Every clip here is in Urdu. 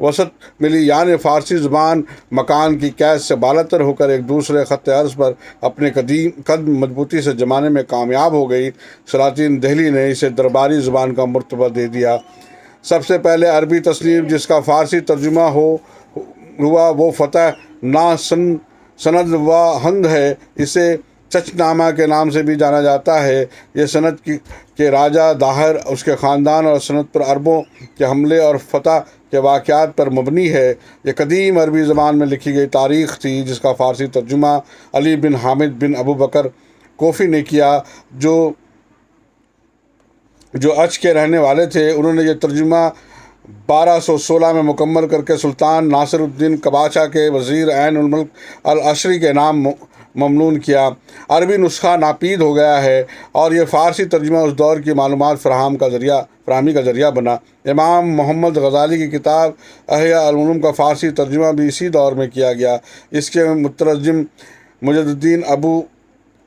وسعت ملی، یعنی فارسی زبان مکان کی قید سے بالاتر ہو کر ایک دوسرے خط عرض پر اپنے قدم مضبوطی سے جمانے میں کامیاب ہو گئی۔ سلاطین دہلی نے اسے درباری زبان کا مرتبہ دے دیا۔ سب سے پہلے عربی تصنیف جس کا فارسی ترجمہ ہوا وہ فتح نا سند و ہند ہے۔ اسے چچ نامہ کے نام سے بھی جانا جاتا ہے۔ یہ سند کے راجہ داہر، اس کے خاندان اور سند پر عربوں کے حملے اور فتح کے واقعات پر مبنی ہے۔ یہ قدیم عربی زبان میں لکھی گئی تاریخ تھی جس کا فارسی ترجمہ علی بن حامد بن ابو بکر کوفی نے کیا، جو اچ کے رہنے والے تھے۔ انہوں نے یہ ترجمہ 1216 میں مکمل کر کے سلطان ناصر الدین کباچا کے وزیر عین الملک الاشری کے نام ممنون کیا۔ عربی نسخہ ناپید ہو گیا ہے اور یہ فارسی ترجمہ اس دور کی معلومات فراہمی کا ذریعہ بنا۔ امام محمد غزالی کی کتاب احیاء العلوم کا فارسی ترجمہ بھی اسی دور میں کیا گیا۔ اس کے مترجم مجد الدین ابو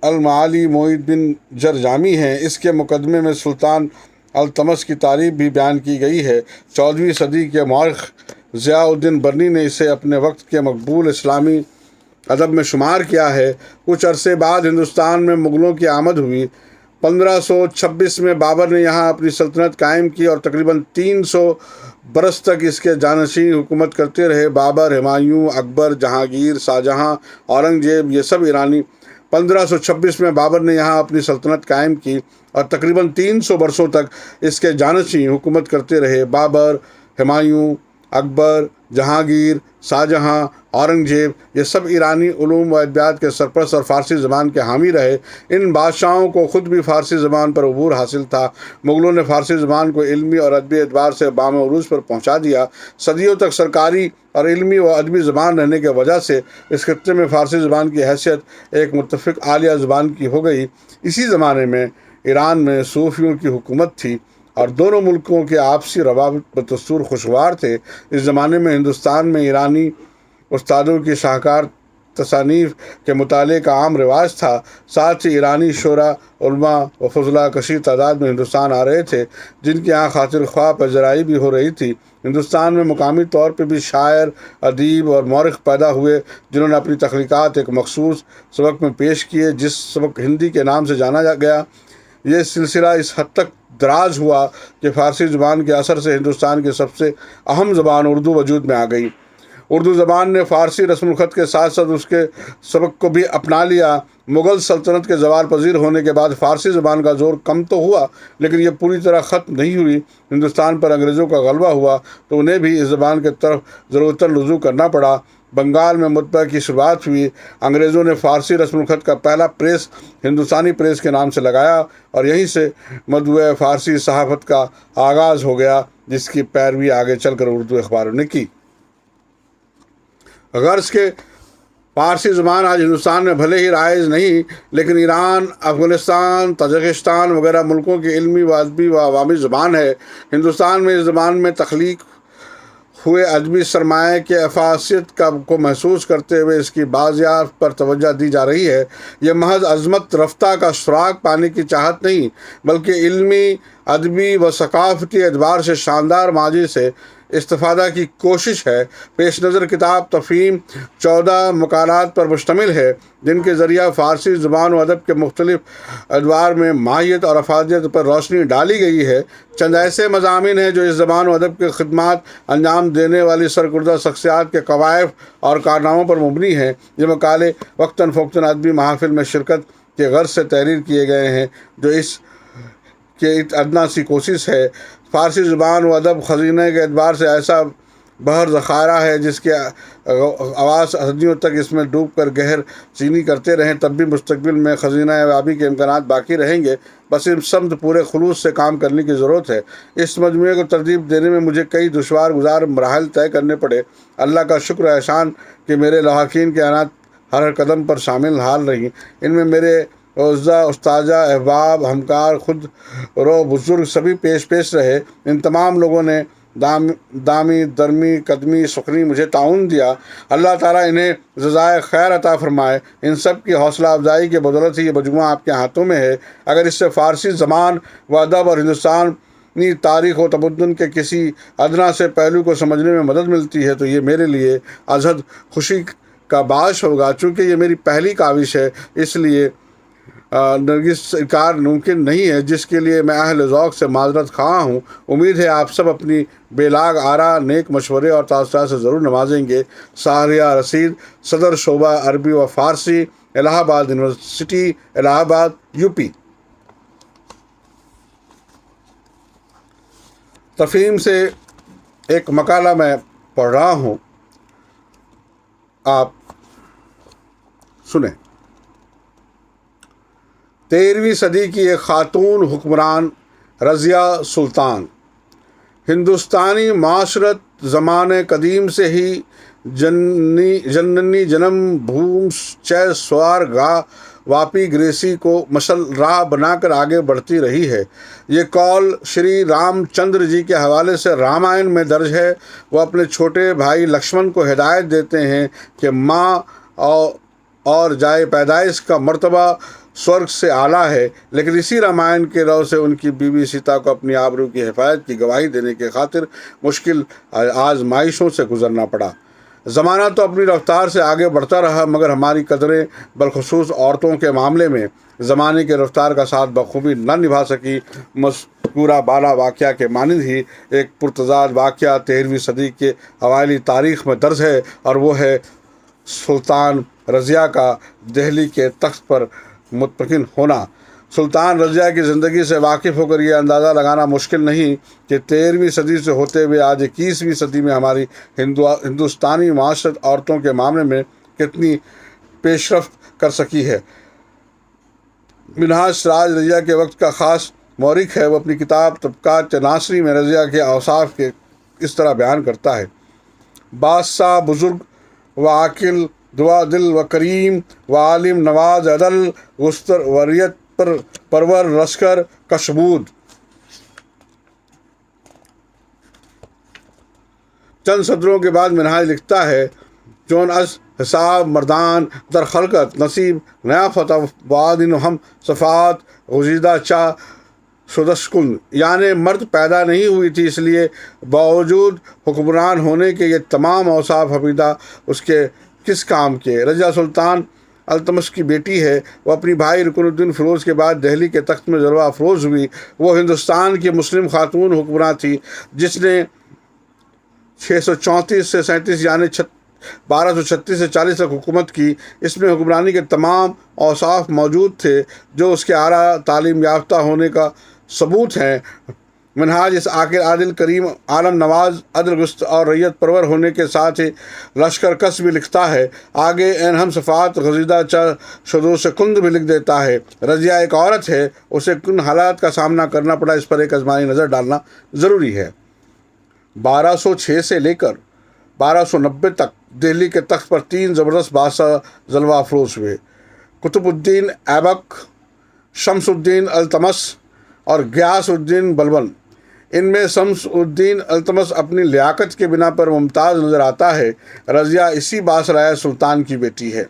المعالی معید بن جرجامی ہیں۔ اس کے مقدمے میں سلطان التمش کی تعریف بھی بیان کی گئی ہے۔ 14ویں صدی کے مورخ ضیاء الدین برنی نے اسے اپنے وقت کے مقبول اسلامی ادب میں شمار کیا ہے۔ کچھ عرصے بعد ہندوستان میں مغلوں کی آمد ہوئی۔ 1526 میں بابر نے یہاں اپنی سلطنت قائم کی اور تقریباً 300 برس تک اس کے جانشین حکومت کرتے رہے۔ بابر، ہمایوں، اکبر، جہانگیر، شاہجہاں، اورنگزیب، یہ سب ایرانی۔ 1526 میں بابر نے یہاں اپنی سلطنت قائم کی اور تقریباً 300 برسوں تک اس کے جانشین حکومت کرتے رہے۔ بابر، ہمایوں، اکبر، جہانگیر، شاہجہاں، اورنگزیب، یہ سب ایرانی علوم و ادبیات کے سرپرست اور فارسی زبان کے حامی رہے۔ ان بادشاہوں کو خود بھی فارسی زبان پر عبور حاصل تھا۔ مغلوں نے فارسی زبان کو علمی اور ادبی اعتبار سے بام عروج پر پہنچا دیا۔ صدیوں تک سرکاری اور علمی و ادبی زبان رہنے کی وجہ سے اس خطے میں فارسی زبان کی حیثیت ایک متفق عالیہ زبان کی ہو گئی۔ اسی زمانے میں ایران میں صوفیوں کی حکومت تھی اور دونوں ملکوں کے آپسی روابط بدستور خوشگوار تھے۔ اس زمانے میں ہندوستان میں ایرانی استادوں کی شاہکار تصانیف کے مطالعے کا عام رواج تھا۔ ساتھ ہی ایرانی شعراء، علماء و فضلاء کثیر تعداد میں ہندوستان آ رہے تھے، جن کے یہاں خاطر خواہ پذیرائی بھی ہو رہی تھی۔ ہندوستان میں مقامی طور پہ بھی شاعر، ادیب اور مورخ پیدا ہوئے جنہوں نے اپنی تخلیقات ایک مخصوص سبق میں پیش کیے، جس سبق ہندی کے نام سے جانا گیا۔ یہ سلسلہ اس حد تک دراز ہوا کہ فارسی زبان کے اثر سے ہندوستان کی سب سے اہم زبان اردو وجود میں آ گئی۔ اردو زبان نے فارسی رسم الخط کے ساتھ ساتھ اس کے سبق کو بھی اپنا لیا۔ مغل سلطنت کے زوال پذیر ہونے کے بعد فارسی زبان کا زور کم تو ہوا، لیکن یہ پوری طرح ختم نہیں ہوئی۔ ہندوستان پر انگریزوں کا غلبہ ہوا تو انہیں بھی اس زبان کی طرف ضرورتاً رجوع کرنا پڑا۔ بنگال میں مطبع کی شروعات ہوئی۔ انگریزوں نے فارسی رسم الخط کا پہلا پریس ہندوستانی پریس کے نام سے لگایا اور یہیں سے مطبوع فارسی صحافت کا آغاز ہو گیا، جس کی پیروی آگے چل کر اردو اخباروں نے کی۔ غرض کہ فارسی زبان آج ہندوستان میں بھلے ہی رائج نہیں، لیکن ایران، افغانستان، تاجکستان وغیرہ ملکوں کی علمی و ادبی و عوامی زبان ہے۔ ہندوستان میں اس زبان میں تخلیق ہوئے ادبی سرمایہ کے افادیت کو محسوس کرتے ہوئے اس کی بازیافت پر توجہ دی جا رہی ہے۔ یہ محض عظمت رفتہ کا سراغ پانے کی چاہت نہیں، بلکہ علمی، ادبی و ثقافتی اعتبار سے شاندار ماضی سے استفادہ کی کوشش ہے۔ پیش نظر کتاب تفہیم 14 مقالات پر مشتمل ہے، جن کے ذریعہ فارسی زبان و ادب کے مختلف ادوار میں ماہیت اور افادیت پر روشنی ڈالی گئی ہے۔ چند ایسے مضامین ہیں جو اس زبان و ادب کی خدمات انجام دینے والی سرکردہ شخصیات کے کوائف اور کارناموں پر مبنی ہیں۔ یہ مقالے وقتاً فوقتاً ادبی محافل میں شرکت کے غرض سے تحریر کیے گئے ہیں، جو اس کی ادنیٰ سی کوشش ہے۔ فارسی زبان و ادب خزینہ کے اعتبار سے ایسا بحر ذخائرہ ہے جس کے آواز صدیوں تک اس میں ڈوب کر گہر چینی کرتے رہیں، تب بھی مستقبل میں خزینہ آبی کے امکانات باقی رہیں گے۔ بس اس سمت پورے خلوص سے کام کرنے کی ضرورت ہے۔ اس مجموعے کو ترتیب دینے میں مجھے کئی دشوار گزار مراحل طے کرنے پڑے۔ اللہ کا شکر و احسان کہ میرے لواحقین کے عنایت ہر قدم پر شامل حال رہیں۔ ان میں میرے اعزا، استاذہ، احباب، ہمکار، خود رو بزرگ سبھی پیش رہے۔ ان تمام لوگوں نے دامی درمی قدمی سخنی مجھے تعاون دیا۔ اللہ تعالیٰ انہیں جزائے خیر عطا فرمائے۔ ان سب کی حوصلہ افزائی کے بدولت ہی یہ مجموعہ آپ کے ہاتھوں میں ہے۔ اگر اس سے فارسی زبان و ادب اور ہندوستان تاریخ و تمدن کے کسی ادنا سے پہلو کو سمجھنے میں مدد ملتی ہے تو یہ میرے لیے ازحد خوشی کا باعث ہوگا۔ چونکہ یہ میری پہلی کاوش ہے، اس لیے نرگس انکار ممکن نہیں ہے، جس کے لیے میں اہل ذوق سے معذرت خواہ ہوں۔ امید ہے آپ سب اپنی بے لاگ آراء، نیک مشورے اور تاثرات سے ضرور نوازیں گے۔ ساریہ رشید، صدر شعبہ عربی و فارسی، الہ آباد یونیورسٹی، الہ آباد، UP۔ تفہیم سے ایک مقالہ میں پڑھ رہا ہوں، آپ سنیں۔ 13ویں صدی کی ایک خاتون حکمران رضیہ سلطان۔ ہندوستانی معاشرت زمانے قدیم سے ہی جننی جنم بھوم چے سوار گاہ واپی گریسی کو مشل راہ بنا کر آگے بڑھتی رہی ہے۔ یہ قول شری رام چندر جی کے حوالے سے رامائن میں درج ہے۔ وہ اپنے چھوٹے بھائی لکشمن کو ہدایت دیتے ہیں کہ ماں اور جائے پیدائش کا مرتبہ سورگ سے اعلیٰ ہے، لیکن اسی رامائن کے رو سے ان کی بیوی سیتا کو اپنی آبرو کی حفاظت کی گواہی دینے کی خاطر مشکل آزمائشوں سے گزرنا پڑا۔ زمانہ تو اپنی رفتار سے آگے بڑھتا رہا، مگر ہماری قدریں بالخصوص عورتوں کے معاملے میں زمانے کی رفتار کا ساتھ بخوبی نہ نبھا سکی۔ مذکورہ بالا واقعہ کے مانند ہی ایک پرتضاد واقعہ 13ویں صدی کے اوائلی تاریخ میں درج ہے، اور وہ ہے سلطان رضیہ کا دہلی کے تخت پر مطمئن ہونا۔ سلطان رضیہ کی زندگی سے واقف ہو کر یہ اندازہ لگانا مشکل نہیں کہ 13ویں صدی سے ہوتے ہوئے آج 21ویں صدی میں ہماری ہندوستانی معاشرت عورتوں کے معاملے میں کتنی پیش رفت کر سکی ہے۔ منہاج سراج رضیہ کے وقت کا خاص مورخ ہے۔ وہ اپنی کتاب طبقات ناصری میں رضیہ کے اوصاف کے اس طرح بیان کرتا ہے: بادشاہ بزرگ و عاقل، دعا دل و کریم و عالم، نواز عدل، گستر وریت پرور، لشکر کشبود۔ چند سطروں کے بعد منہاج لکھتا ہے: چون از حساب مردان در خلقت نصیب نیافت وادن ہم صفات غزیدہ چا شدشکن، یعنی مرد پیدا نہیں ہوئی تھی، اس لیے باوجود حکمران ہونے کے یہ تمام اوصاف حمیدہ اس کے کس کام کے۔ رضیہ سلطان التمش کی بیٹی ہے۔ وہ اپنی بھائی رکن الدین فیروز کے بعد دہلی کے تخت میں جلوہ افروز ہوئی۔ وہ ہندوستان کی مسلم خاتون حکمراں تھی جس نے 634 سے 37 یعنی 1236 سے 40 تک حکومت کی۔ اس میں حکمرانی کے تمام اوصاف موجود تھے جو اس کے اعلیٰ تعلیم یافتہ ہونے کا ثبوت ہیں۔ منہاج اس عاقل، عادل، کریم، عالم نواز، عدل گستر اور ریت پرور ہونے کے ساتھ ہی لشکر کش بھی لکھتا ہے۔ آگے این ہم صفات غزیدہ چا شدو سے کند بھی لکھ دیتا ہے۔ رضیہ ایک عورت ہے، اسے کن حالات کا سامنا کرنا پڑا، اس پر ایک ازمائی نظر ڈالنا ضروری ہے۔ 1206 سے لے کر 1290 تک دہلی کے تخت پر 3 زبردست بادشاہ جلوہ افروز ہوئے: قطب الدین ایبک، شمس الدین التمش اور غیاث الدین بلبن۔ ان میں شمس الدین التمش اپنی لیاقت کے بنا پر ممتاز نظر آتا ہے۔ رضیہ اسی باسرائے سلطان کی بیٹی ہے۔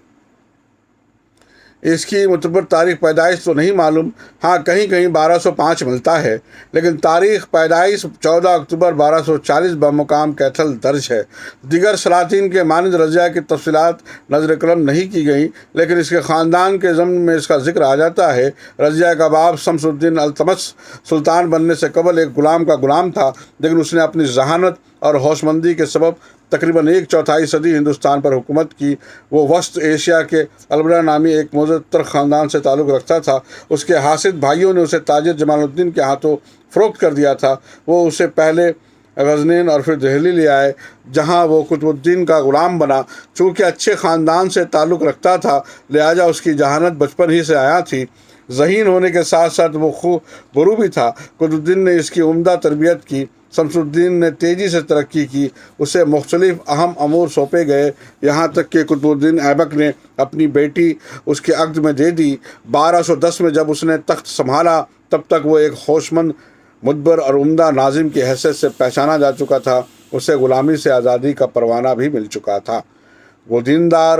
اس کی معتبر تاریخ پیدائش تو نہیں معلوم، ہاں کہیں کہیں 1205 ملتا ہے، لیکن تاریخ پیدائش 14 اکتوبر 1240 بمقام کیتھل درج ہے۔ دیگر سلاطین کے مانند رضیہ کی تفصیلات نظر قلم نہیں کی گئیں، لیکن اس کے خاندان کے ضمن میں اس کا ذکر آ جاتا ہے۔ رضیہ کا باپ شمس الدین التمش سلطان بننے سے قبل ایک غلام کا غلام تھا، لیکن اس نے اپنی ذہانت اور ہوش مندی کے سبب تقریباً 1/4 صدی ہندوستان پر حکومت کی۔ وہ وسط ایشیا کے البرا نامی ایک معزز خاندان سے تعلق رکھتا تھا۔ اس کے حاسد بھائیوں نے اسے تاجر جمال الدین کے ہاتھوں فروخت کر دیا تھا۔ وہ اسے پہلے غزنین اور پھر دہلی لے آئے، جہاں وہ قطب الدین کا غلام بنا۔ چونکہ اچھے خاندان سے تعلق رکھتا تھا، لہٰذا اس کی ذہانت بچپن ہی سے آیا تھی۔ ذہین ہونے کے ساتھ ساتھ وہ خوب برو بھی تھا۔ قطب الدین نے اس کی عمدہ تربیت کی۔ شمس الدین نے تیزی سے ترقی کی، اسے مختلف اہم امور سونپے گئے، یہاں تک کہ قطب الدین ایبک نے اپنی بیٹی اس کے عقد میں دے دی۔ 1210 میں جب اس نے تخت سنبھالا، تب تک وہ ایک ہوش مند، مدبر اور عمدہ ناظم کی حیثیت سے پہچانا جا چکا تھا۔ اسے غلامی سے آزادی کا پروانہ بھی مل چکا تھا۔ وہ دیندار،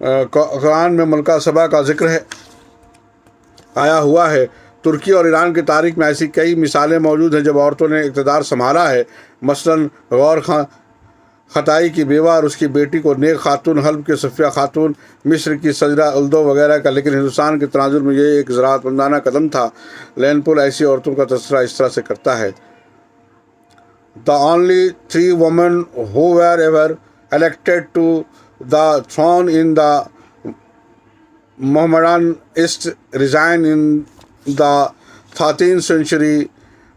قرآن میں ملکہ سبا کا ذکر آیا ہوا ہے۔ ترکی اور ایران کی تاریخ میں ایسی کئی مثالیں موجود ہیں جب عورتوں نے اقتدار سنبھالا ہے۔ مثلاً غور خطائی کی بیوہ اور اس کی بیٹی کو نیک خاتون، حلب کی صفیہ خاتون، مصر کی سجرہ الدو وغیرہ کا، لیکن ہندوستان کے تناظر میں یہ ایک ذرات مندانہ قدم تھا۔ لین پول ایسی عورتوں کا تذکرہ اس طرح سے کرتا ہے: The only 3 women who were ever elected to the throne in the Mohammedan East resigned in the 13th century.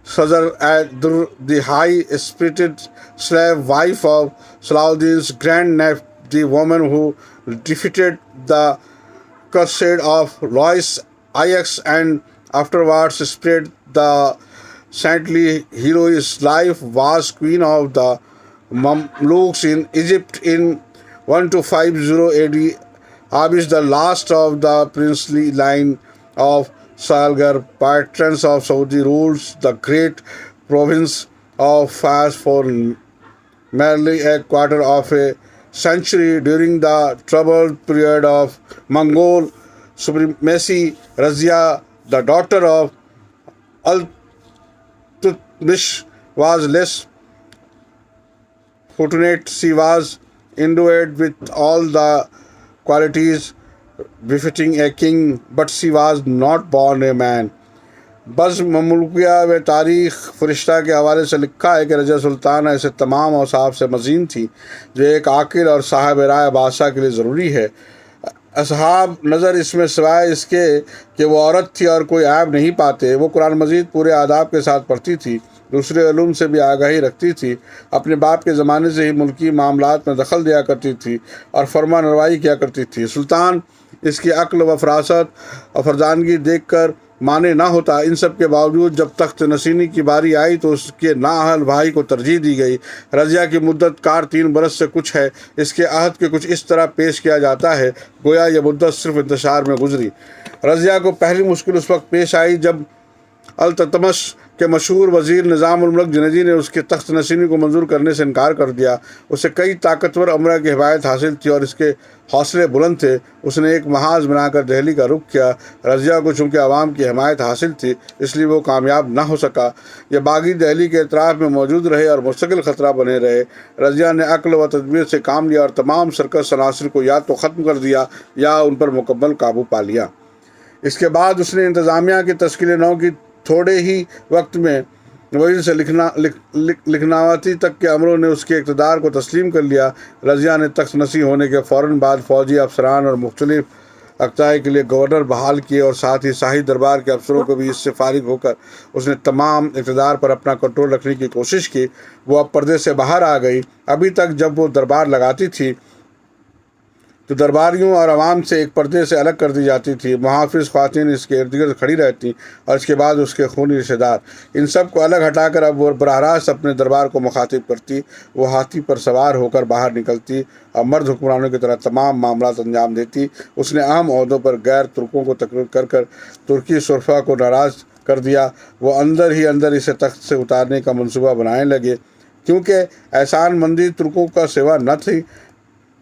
Sadr ad-Durr, the high-spirited slave wife of Salahuddin's grand nephew, the woman who defeated the crusade of Louis Ix and afterwards spared the saintly hero's life, was queen of the Mamluks in Egypt in 1250 AD. Abis, the last of the princely line of Salgar patrons of Saudi, rules the great province of Fars for merely a quarter of a century during the troubled period of Mongol supremacy. Razia, the daughter of Al-Tutmish, was less fortunate. She was endowed with all the qualities befitting a king, but she was not born a man. بز مملوکیہ و تاریخ فرشتہ کے حوالے سے لکھا ہے کہ رضیہ سلطانہ ایسے تمام اوصاف سے مزین تھی جو ایک عاقل اور صاحب رائے بادشاہ کے لیے ضروری ہے۔ اصحاب نظر اس میں سوائے اس کے کہ وہ عورت تھی اور کوئی عیب نہیں پاتے۔ وہ قرآن مجید پورے آداب کے ساتھ پڑھتی تھی، دوسرے علوم سے بھی آگاہی رکھتی تھی، اپنے باپ کے زمانے سے ہی ملکی معاملات میں دخل دیا کرتی تھی اور فرمان روائی کیا کرتی تھی۔ سلطان اس کی عقل و فراست اور فرزانگی دیکھ کر مانے نہ ہوتا۔ ان سب کے باوجود جب تخت نشینی کی باری آئی تو اس کے نااہل بھائی کو ترجیح دی گئی۔ رضیہ کی مدت کار 3 برس سے کچھ ہے۔ اس کے عہد کے کچھ اس طرح پیش کیا جاتا ہے گویا یہ مدت صرف انتشار میں گزری۔ رضیہ کو پہلی مشکل اس وقت پیش آئی جب التتمش کے مشہور وزیر نظام الملک جنیدی نے اس کے تخت نشینی کو منظور کرنے سے انکار کر دیا۔ اسے کئی طاقتور امراء کی حمایت حاصل تھی اور اس کے حوصلے بلند تھے۔ اس نے ایک محاذ بنا کر دہلی کا رخ کیا۔ رضیہ کو چونکہ عوام کی حمایت حاصل تھی اس لیے وہ کامیاب نہ ہو سکا۔ یہ باغی دہلی کے اطراف میں موجود رہے اور مستقل خطرہ بنے رہے۔ رضیہ نے عقل و تدبیر سے کام لیا اور تمام سرکش عناصر کو یا تو ختم کر دیا یا ان پر مکمل قابو پا لیا۔ اس کے بعد اس نے انتظامیہ کی تشکیل نو کی۔ تھوڑے ہی وقت میں وزیر سے لکھناوتی تک کے امروں نے اس کے اقتدار کو تسلیم کر لیا۔ رضیہ نے تخت نشین ہونے کے فوراً بعد فوجی افسران اور مختلف اقضاء کے لیے گورنر بحال کیے اور ساتھ ہی شاہی دربار کے افسروں کو بھی اس سے فارغ ہو کر اس نے تمام اقتدار پر اپنا کنٹرول رکھنے کی کوشش کی۔ وہ اب پردے سے باہر آ گئی۔ ابھی تک جب وہ دربار لگاتی تھی تو درباریوں اور عوام سے ایک پردے سے الگ کر دی جاتی تھی۔ محافظ خواتین اس کے ارد گرد کھڑی رہتی اور اس کے بعد اس کے خونی رشتہ دار۔ ان سب کو الگ ہٹا کر اب وہ براہ راست اپنے دربار کو مخاطب کرتی۔ وہ ہاتھی پر سوار ہو کر باہر نکلتی اور مرد حکمرانوں کی طرح تمام معاملات انجام دیتی۔ اس نے اہم عہدوں پر غیر ترکوں کو تقرر کر ترکی شرفا کو ناراض کر دیا۔ وہ اندر ہی اندر اسے تخت سے اتارنے کا منصوبہ بنانے لگے کیونکہ احسان مندی ترکوں کا سوا نہ تھی۔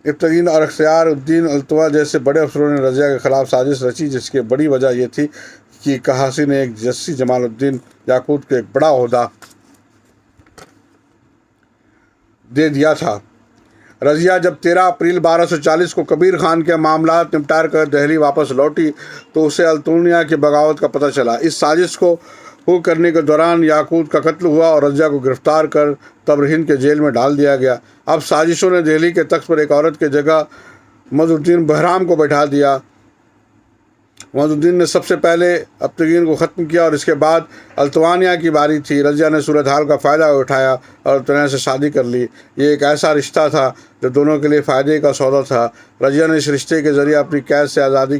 ابتدین اور اختیار الدین التوا جیسے بڑے افسروں نے رضیہ کے خلاف سازش رچی جس کی بڑی وجہ یہ تھی کہ کہاسی نے ایک جسی جمال الدین یاقوت کو ایک بڑا عہدہ دے دیا تھا۔ رضیہ جب 13 اپریل 1240 کو کبیر خان کے معاملات نمٹار کر دہلی واپس لوٹی تو اسے التونیا کی بغاوت کا پتہ چلا۔ اس سازش کو کرنے کے دوران یاقوت کا قتل ہوا اور رضیہ کو گرفتار کر تبرہند کے جیل میں ڈال دیا گیا۔ اب سازشوں نے دہلی کے تخت پر ایک عورت کے جگہ معز الدین بہرام کو بٹھا دیا۔ معز الدین نے سب سے پہلے ابتگین کو ختم کیا اور اس کے بعد التوانیہ کی باری تھی۔ رضیہ نے صورتحال کا فائدہ اٹھایا اور التوانیہ سے شادی کر لی۔ یہ ایک ایسا رشتہ تھا جو دونوں کے لیے فائدے کا سودا تھا۔ رضیہ نے اس رشتے کے ذریعے اپنی قید سے آزادی